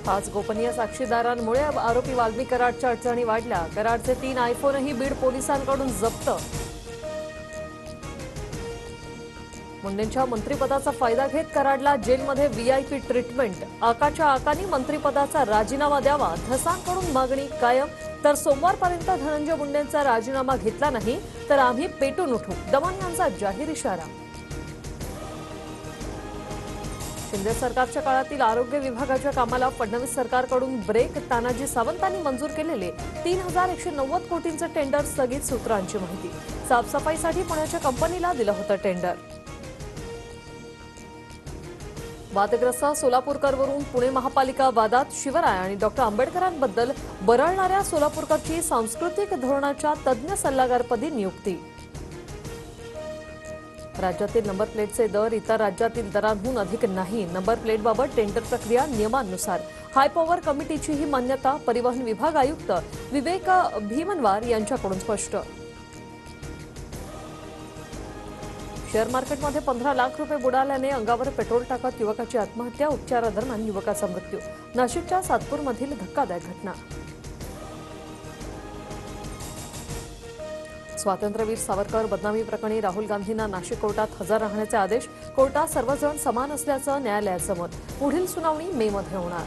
आज गोपनीय साक्षीदारांमुळे आरोपी वाल्मी कराडच्या अडचणी वाढल्या। कराडचे 3 आयफोनही बीड पोलिसांकडून जप्त। मुंडेंच्या मंत्रिपदाचा फायदा घेत कराडला जेलमध्ये व्हीआयपी ट्रीटमेंट। आकाच्या आकांनी मंत्रिपदाचा राजीनामा द्यावा, धसांकडून मागणी कायम। तर सोमवारपर्यंत धनंजय मुंडेंचा राजीनामा घेतला नाही तर आम्ही पेटून उठू, दमन यांचा जाहीर इशारा। शिंदे सरकारच्या काळातील आरोग्य विभागाच्या कामाला फडणवीस सरकारकडून ब्रेक। तानाजी सावंतांनी मंजूर केलेले 3190 कोटींचे टेंडर स्थगित, सूत्रांची माहिती। साफसफाईसाठी पुण्याच्या कंपनीला दिलं होतं टेंडर। वादग्रस्त सोलापूरकरवरून पुणे महापालिका वादात, शिवराय आणि डॉक्टर आंबेडकरांबद्दल बरळणाऱ्या सोलापूरकरची सांस्कृतिक धोरणाच्या तज्ज्ञ सल्लागारपदी नियुक्ती। राज्यातील नंबर प्लेटचे दर इतर राज्यातील दरांहून अधिक नाही। नंबर प्लेटबाबत टेंडर प्रक्रिया नियमानुसार। हायपॉवर कमिटीची ही मान्यता। परिवहन विभाग आयुक्त विवेक भीमनवार यांच्याकडून स्पष्ट। शेअर मार्केटमध्ये 15 लाख रुपये बुडाल्याने अंगावर पेट्रोल टाकत युवकाची आत्महत्या। उपचारादरम्यान युवकाचा मृत्यू। नाशिकच्या सातपूरमधील धक्कादायक घटना। स्वातंत्र्यवीर सावरकर बदनामी प्रकरणी राहुल गांधींना नाशिक कोर्टात हजर राहण्याचे आदेश। कोर्टात सर्वजण समान असल्याचं न्यायालयाचं मत। पुढील सुनावणी मे मध्ये होणार।